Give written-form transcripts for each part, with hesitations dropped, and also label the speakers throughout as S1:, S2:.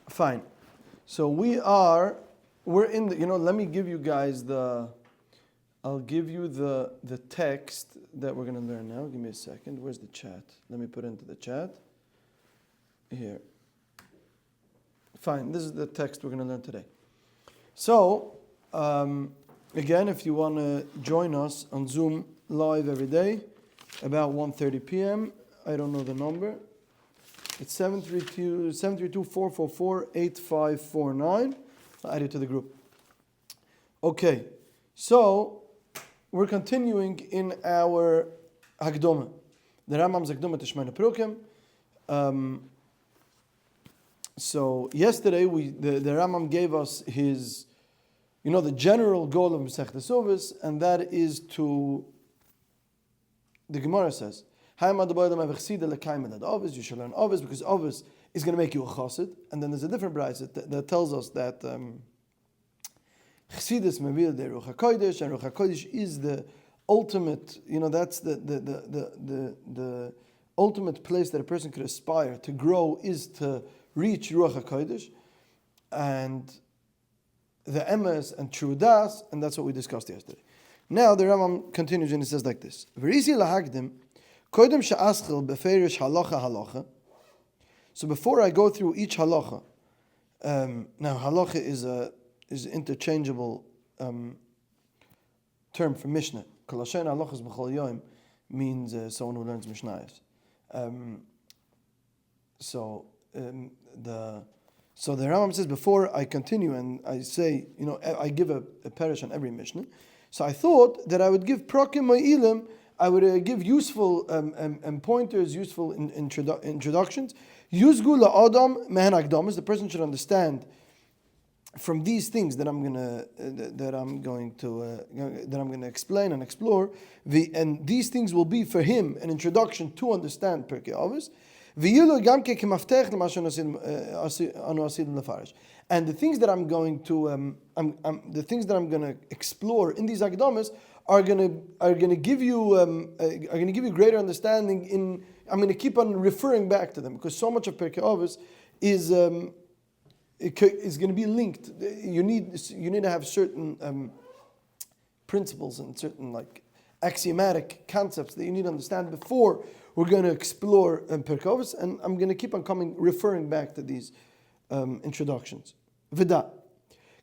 S1: Fine. So we're in the, let me give you guys I'll give you the text that we're going to learn now. Give me a second. Where's the chat? Let me put it into the chat. Here. Fine. This is the text we're going to learn today. So, again, if you want to join us on Zoom live every day, about 1:30 p.m., I don't know the number. It's 732-444-8549. I'll add it to the group. Okay, so we're continuing in our Hakdoma. The Rambam's Hakdoma to Shemona Perukim. So yesterday the Rambam gave us his, the general goal of Masechtas Avos, and that is to, the Gemara says, you should learn Avos because Avos is going to make you a chassid. And then there's a different brayz that tells us that Chassidus mevil de Ruach HaKodesh, and Ruach HaKodesh is the ultimate, that's the ultimate place that a person could aspire to grow, is to reach Ruach HaKodesh, and the emes and true das, and that's what we discussed yesterday. Now the Rambam continues and he says like this: V'risi lahagdim kodim she'aschil beferish halacha. So before I go through each halacha, now halacha is interchangeable term for Mishnah. Kol hashen halachas b'chol yom means someone who learns Mishnayos. So the Rambam says, before I continue and I say, I give a perish on every Mishnah. So I thought that I would give prokim ma'ilim, I would give useful pointers, useful introductions. Yuzgu la'adam mehen akdamas. The person should understand from these things that I'm going to explain and explore. And these things will be for him an introduction to understand Pirkei Avos. And the things that I'm going to explore in these akdamas are going to give you greater understanding. I'm going to keep on referring back to them because so much of Pirkei Avos is going to be linked. You need to have certain principles and certain axiomatic concepts that you need to understand before we're going to explore Pirkei Avos, and I'm going to keep on referring back to these introductions. V'da,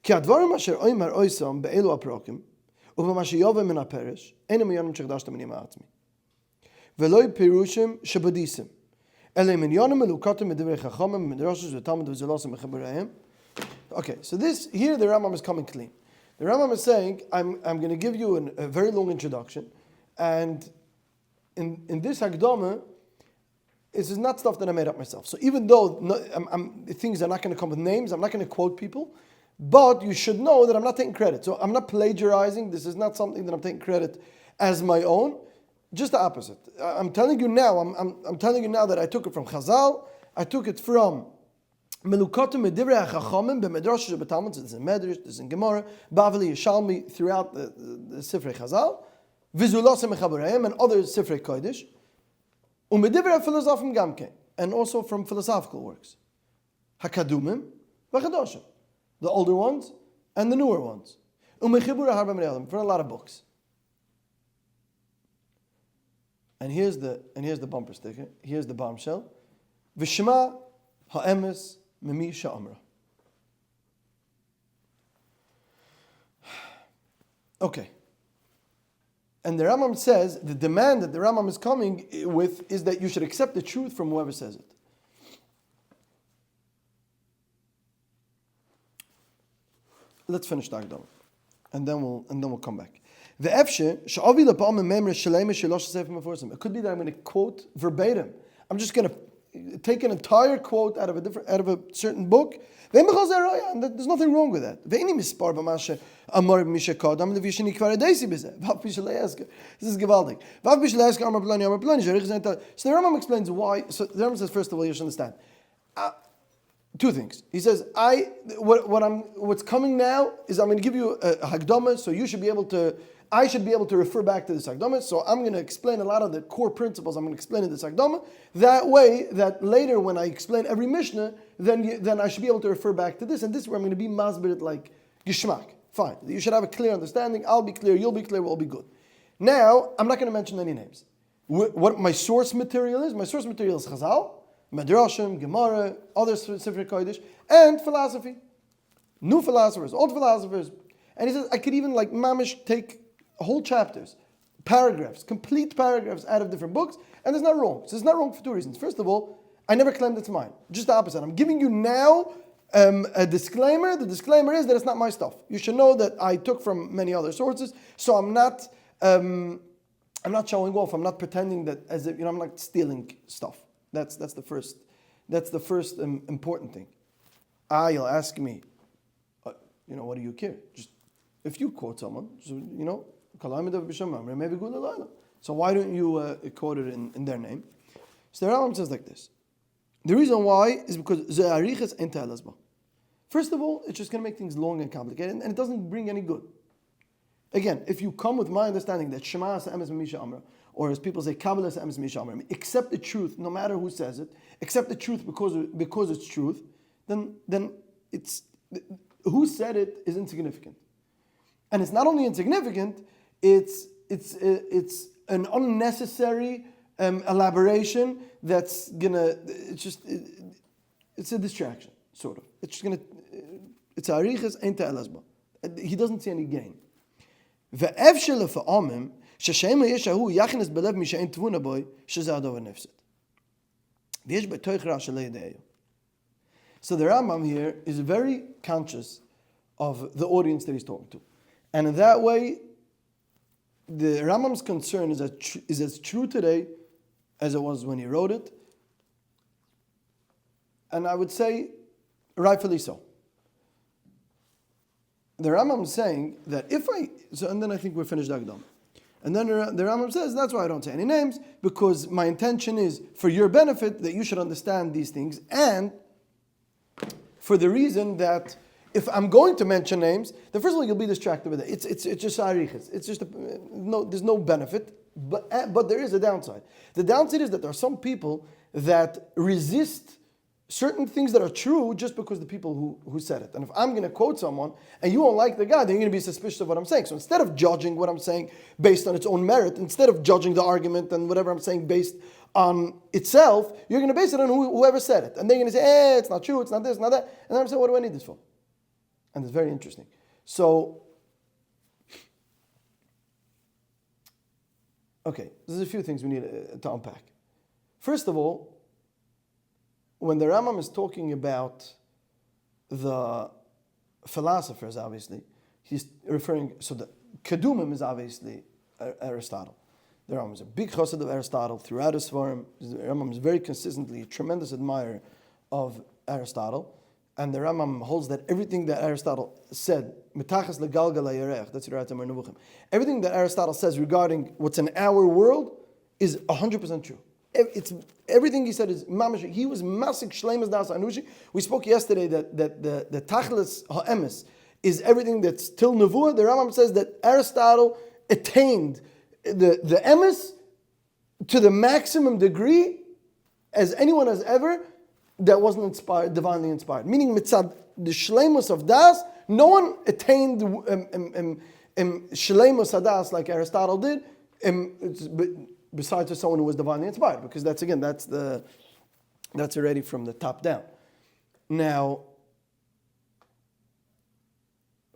S1: ki advarim asher oimer oisam be'elu aprokim, u'v'ma sheyoveh min ha'peresh, enem yonim shechadashtem ani ma'atzmi. V'loi pirushim shebadisim, elei min yonim melukatim medivrei chachamim, midrashos v'talmud v'zelasim mechabereim. Okay, so here the Rambam is coming clean. The Rambam is saying, I'm going to give you a very long introduction, and in this Hakdama, this is not stuff that I made up myself. So even though things are not going to come with names, I'm not going to quote people, but you should know that I'm not taking credit. So I'm not plagiarizing. This is not something that I'm taking credit as my own. Just the opposite. I'm telling you now. I'm telling you now that I took it from Chazal. I took it from Melukatim Medivrei HaChachamim b'Medrash b'Talmud. This is in Medrash. This is in Gemara. Bavli Yishalmi throughout the Sifrei Chazal. V'Zulasim Mechabereim and other Sifrei Kodesh. Umedivrei Philosophem Gamke, and also from philosophical works. Hakadumim v'Chadoshim, the older ones and the newer ones. Umechibura harba me'elim, for a lot of books. And here's the bumper sticker. Here's the bombshell. V'shema ha'emes mimi sha'amra. Okay. And the Rambam says, the demand that the Rambam is coming with is that you should accept the truth from whoever says it. Let's finish the Hakdama, and then we'll come back. It could be that I'm going to quote verbatim. I'm just going to take an entire quote out of a certain book. And there's nothing wrong with that. This is gewaltig. So the Rambam explains why. So the Rambam says, first of all, you should understand. two things. He says, what's coming now is I'm going to give you a Hagdama, so I should be able to refer back to this Hagdama. So I'm going to explain a lot of the core principles. I'm going to explain in this Hagdama. That way, that later when I explain every Mishnah, then I should be able to refer back to this. And this is where I'm going to be masbirit like Gishmak. Fine. You should have a clear understanding. I'll be clear. You'll be clear. We'll be good. Now, I'm not going to mention any names. What my source material is? My source material is Chazal, Medrashim, Gemara, other Sefer Kodesh, and philosophy. New philosophers, old philosophers. And he says, I could even like mamish take whole chapters, paragraphs, complete paragraphs out of different books, and it's not wrong. So it's not wrong for two reasons. First of all, I never claimed it's mine. Just the opposite. I'm giving you now a disclaimer. The disclaimer is that it's not my stuff. You should know that I took from many other sources, so I'm not showing off. I'm not pretending that as if I'm not stealing stuff. That's the first important thing. You'll ask me, what do you care? Just if you quote someone, so why don't you quote it in their name? So the Rambam says like this. The reason why is because first of all, it's just going to make things long and complicated, and it doesn't bring any good. Again, if you come with my understanding that Shema Emes Misha Amra, or as people say, Kabbalah Emes Misha Amra, accept the truth, no matter who says it, accept the truth because it's truth, then it's who said it is insignificant, and it's not only insignificant, it's an unnecessary elaboration that's gonna. It's a distraction, sort of. It's just gonna. It's arichas ain't elazba. He doesn't see any gain. So the Rambam here is very conscious of the audience that he's talking to. And in that way, the Rambam's concern is as true today as it was when he wrote it. And I would say, rightfully so. The Rambam is saying that and then I think we're finished Agdam. And then the Rambam says, that's why I don't say any names, because my intention is for your benefit that you should understand these things, and for the reason that if I'm going to mention names, then first of all you'll be distracted with it. It's just arichas. It's just there's no benefit, but there is a downside. The downside is that there are some people that resist certain things that are true just because the people who said it. And if I'm going to quote someone and you won't like the guy, then you're going to be suspicious of what I'm saying. So instead of judging what I'm saying based on its own merit, instead of judging the argument and whatever I'm saying based on itself, you're going to base it on whoever said it. And they're going to say, it's not true, it's not this, not that. And then I'm saying, what do I need this for? And it's very interesting. So, okay, there's a few things we need to unpack. First of all, when the Rambam is talking about the philosophers, obviously, he's referring, so the Kedumim is obviously Aristotle. The Rambam is a big chassid of Aristotle throughout his Svarim. The Rambam is very consistently a tremendous admirer of Aristotle. And the Rambam holds that everything that Aristotle said, Mitachas legalgal hayarech, that's Yirat Amar Nevuchim, everything that Aristotle says regarding what's in our world is 100% true. It's everything he said is mamash. He was masik shleimas das anushi. We spoke yesterday that the tachlis ha'emes is everything that's till nevuah. The Rambam says that Aristotle attained the emes to the maximum degree as anyone has ever that wasn't inspired, divinely inspired. Meaning mitzad the shleimus of das, no one attained shleimus hadas like Aristotle did. Besides someone who was divinely inspired, because that's already from the top down. Now,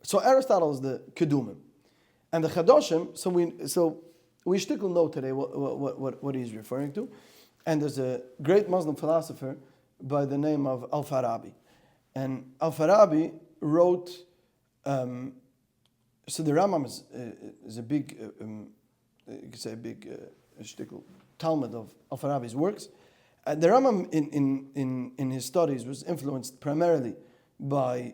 S1: so Aristotle is the Kedumim, and the Chadoshim. So we still know today what he's referring to, and there's a great Muslim philosopher by the name of Al-Farabi, and Al-Farabi wrote. So the Rambam is a big, you could say a big. Shtickle Talmud of Al-Farabi's works. The Rambam in his studies was influenced primarily by,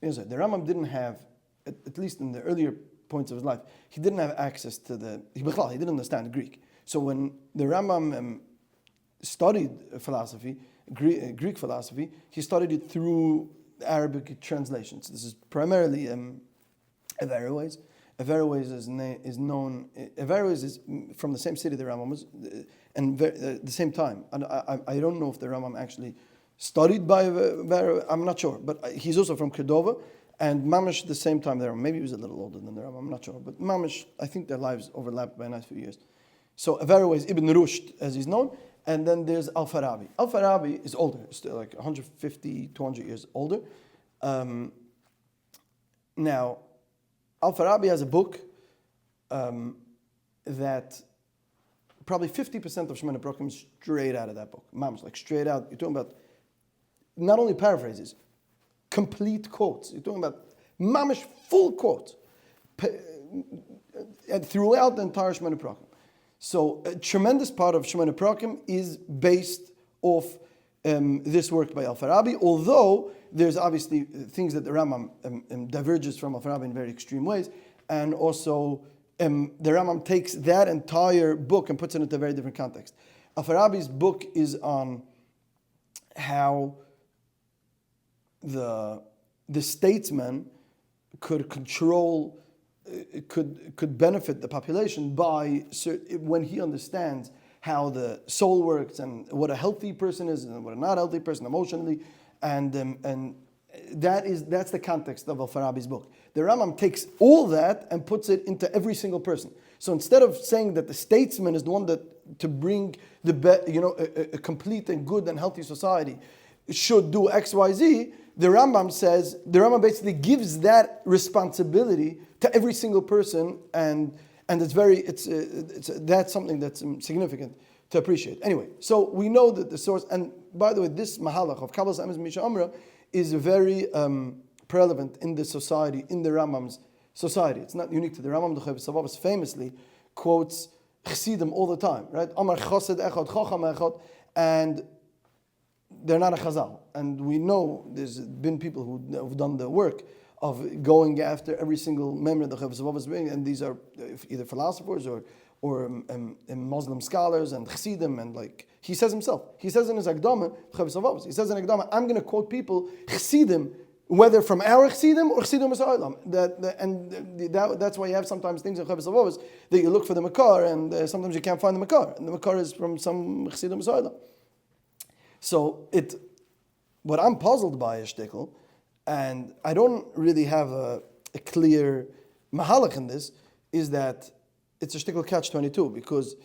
S1: the Rambam didn't have, at least in the earlier points of his life, he didn't have access to he didn't understand Greek. So when the Rambam studied philosophy, Greek philosophy, he studied it through Arabic translations. This is primarily Averroes. Averroes is known. Averroes is from the same city the Rambam was, and the same time. And I don't know if the Rambam actually studied by Averroes. I'm not sure, but he's also from Cordova, and Mamish the same time the Rambam. Maybe he was a little older than the Rambam. I'm not sure, but Mamish, I think their lives overlapped by a nice few years. So Averroes Ibn Rushd, as he's known, and then there's Al-Farabi. Al-Farabi is older, still like 150, 200 years older. Now, Al-Farabi has a book that probably 50% of Shemona Prakim is straight out of that book. Mamish, like straight out. You're talking about not only paraphrases, complete quotes. You're talking about Mamish full quotes and throughout the entire Shemona Prakim. So a tremendous part of Shemona Prakim is based off this work by Al-Farabi, although there's obviously things that the Rambam diverges from Al-Farabi in very extreme ways, and also the Rambam takes that entire book and puts it into a very different context. Al-Farabi's book is on how the statesman could control, could benefit the population by when he understands how the soul works and what a healthy person is and what a not healthy person emotionally, and that's the context of Al-Farabi's book. The Rambam takes all that and puts it into every single person. So instead of saying that the statesman is the one that to bring a complete and good and healthy society should do X, Y, Z, the Rambam basically gives that responsibility to every single person, and that's something that's significant to appreciate. Anyway, so we know that the source, and by the way, this mahalach of Kabbalas Emes Misha Amra is very prevalent in the society, in the Rambam's society. It's not unique to the Rambam. The Avos famously quotes Chassidim all the time, right? Amar Chassid Echad Chacham Echad, and they're not a Chazal. And we know there's been people who've done the work of going after every single member of the Avos, and these are either philosophers or Muslim scholars and Chassidim, and like he says himself. He says in his Akdama, he says in Akdama, I'm going to quote people, Chassidim, whether from our Chassidim or Chassidim Masa'olam. That's why you have sometimes things in Chavis Avos that you look for the Makar, and sometimes you can't find the Makar. And the Makar is from some Chassidim Masa'olam. So what I'm puzzled by is shtickle, and I don't really have a clear mahalach in this, is that it's a shtickle catch-22, because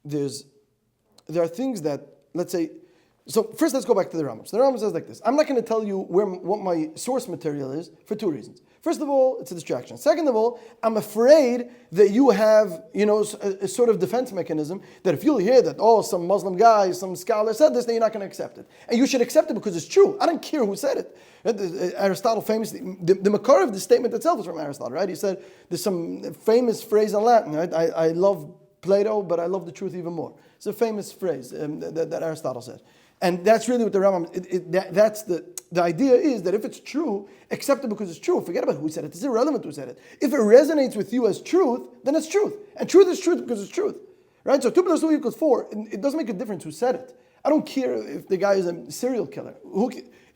S1: there are things that, let's say, so first let's go back to the Rambam. So the Rambam says like this: I'm not going to tell you what my source material is for two reasons. First of all, it's a distraction. Second of all, I'm afraid that you have, a sort of defense mechanism that if you'll hear that, some Muslim guy, some scholar said this, then you're not going to accept it. And you should accept it because it's true. I don't care who said it. Right? Aristotle famously, the makar of the statement itself is from Aristotle, right? He said, there's some famous phrase in Latin, right? I love Plato, but I love the truth even more. It's a famous phrase that Aristotle said. And that's really what the Rambam, that's the idea is that if it's true, accept it because it's true. Forget about who said it. It's irrelevant who said it. If it resonates with you as truth, then it's truth. And truth is truth because it's truth. Right? So 2 plus 2 equals 4. It doesn't make a difference who said it. I don't care if the guy is a serial killer.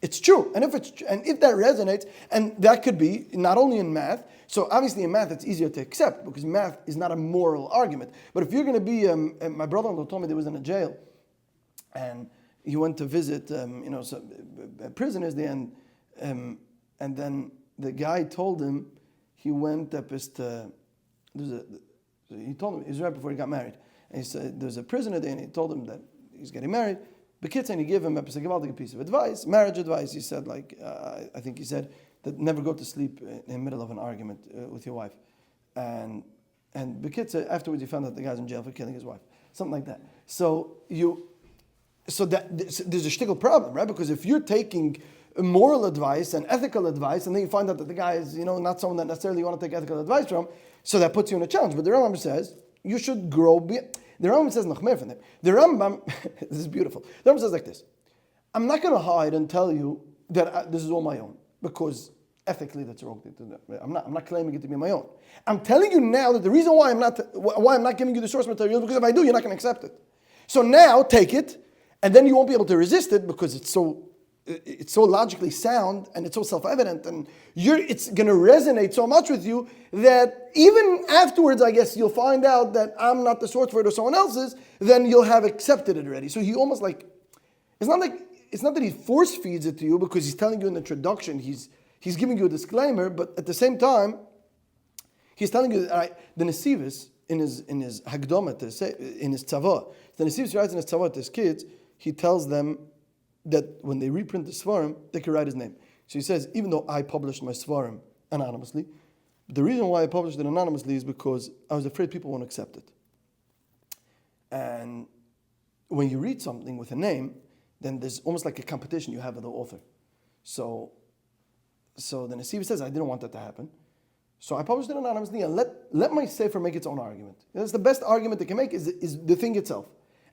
S1: It's true. And if that resonates, and that could be not only in math, so obviously in math it's easier to accept because math is not a moral argument. But if you're going to be, my brother-in-law told me he was in a jail, and he went to visit, prisoners there, and then the guy told him he went up he told him, it was right before he got married, and he said there's a prisoner there, and he told him that he's getting married. Bekitz, and he gave him a piece of advice, marriage advice. He said, I think he said that never go to sleep in the middle of an argument with your wife, and Bekitz, afterwards he found out the guy's in jail for killing his wife, something like that. So there's a shtickle problem, right? Because if you're taking moral advice and ethical advice, and then you find out that the guy is, not someone that necessarily you want to take ethical advice from, so that puts you in a challenge. But the Rambam says you should grow. The Rambam says nachmer from them. The Rambam, this is beautiful. The Rambam says like this: I'm not going to hide and tell you that this is all my own, because ethically that's wrong. I'm not claiming it to be my own. I'm telling you now that the reason why I'm not giving you the source material is because if I do, you're not going to accept it. So now take it. And then you won't be able to resist it because it's so logically sound and it's so self-evident, and it's going to resonate so much with you that even afterwards, I guess, you'll find out that I'm not the source for it or someone else's, then you'll have accepted it already. So he almost it's not that he force feeds it to you because he's telling you in the introduction, he's giving you a disclaimer, but at the same time, he's telling you that the Nesivis, in his Hagdoma, in his Tzavah, the Nesivis writes in his Tzavah to his kids, he tells them that when they reprint the Svarim, they can write his name. So he says, even though I published my Svarim anonymously, the reason why I published it anonymously is because I was afraid people won't accept it. And when you read something with a name, then there's almost like a competition you have with the author. So the Nesiv says, I didn't want that to happen. So I published it anonymously and let my sefer make its own argument. That's the best argument it can make is the thing itself.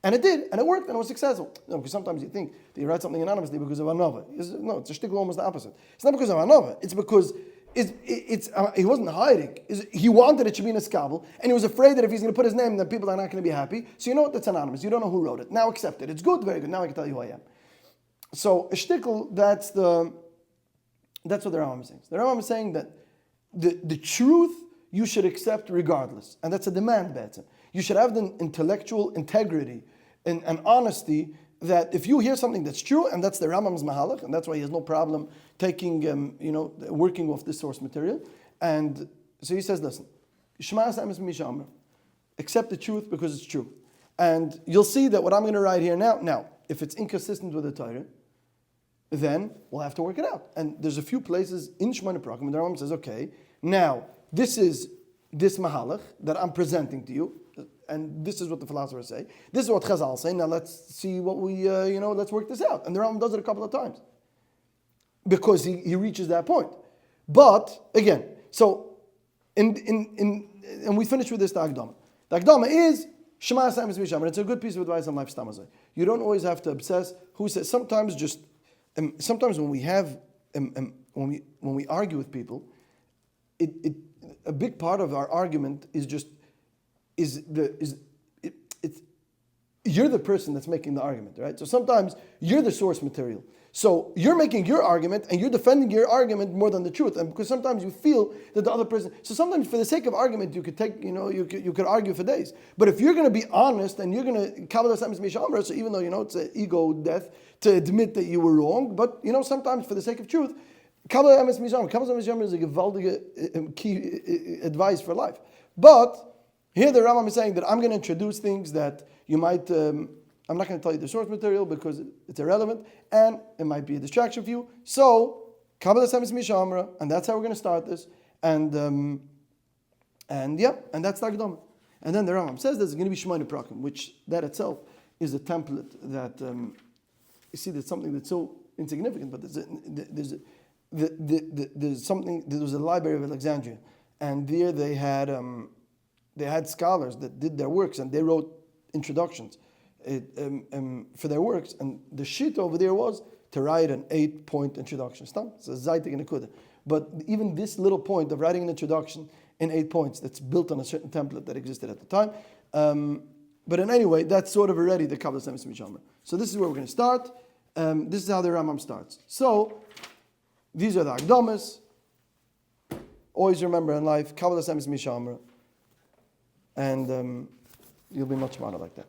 S1: And it did, and it worked, and it was successful. No, because sometimes you think that you write something anonymously because of Anova. No, it's a shtickle almost the opposite. It's not because of Anova. It's because he wasn't hiding. He wanted it to be in a skabel, and he was afraid that if he's going to put his name, then people are not going to be happy. So you know what? That's anonymous. You don't know who wrote it. Now accept it. It's good, very good. Now I can tell you who I am. So a shtickle, that's what the Rambam is saying. The Rambam is saying that the truth you should accept regardless, and that's a demand, better. You should have the intellectual integrity and honesty that if you hear something that's true, and that's the Rambam's mahalach, and that's why he has no problem taking, working off this source material. And so he says, listen, accept the truth because it's true. And you'll see that what I'm going to write here now, if it's inconsistent with the Torah, then we'll have to work it out. And there's a few places in Shemona Prakim where the Rambam says, okay, now this is this mahalach that I'm presenting to you, and this is what the philosophers say. This is what Chazal say. Now let's see what let's work this out. And the Rambam does it a couple of times because he reaches that point. But again, so and we finish with this the Hagdama. The Hagdama is Shema Hashem is Misham, and it's a good piece of advice on life stamazai. You don't always have to obsess who says. Sometimes when we have when we argue with people, a big part of our argument is you're the person that's making the argument, right? So sometimes you're the source material. So you're making your argument and you're defending your argument more than the truth. And because sometimes you feel that the other person, so sometimes for the sake of argument, you could take, you could argue for days. But if you're going to be honest and you're going to, so even though, it's an ego death to admit that you were wrong, but, sometimes for the sake of truth, Kabbalah is a gewaltige key advice for life. But here the Rambam is saying that I'm going to introduce things that you might, I'm not going to tell you the source material because it's irrelevant and it might be a distraction for you. So, Kabbalah is Mishamra, and that's how we're going to start this. And that's the Hagdama. And then the Rambam says there's going to be Shemona Prakim, which that itself is a template that, you see, that's something that's so insignificant, but there's something. There was a library of Alexandria, and there they had scholars that did their works, and they wrote introductions for their works. And the sheet over there was to write an 8-point introduction. It's a zaytik and a kudah. But even this little point of writing an introduction in 8 points, that's built on a certain template that existed at the time. But in any way, that's sort of already the Kabbalah Semis Mishamra. So this is where we're going to start. This is how the Rambam starts. So these are the Hagdamas. Always remember in life, Kabbalah Semis Mishamra. And you'll be much smarter like that.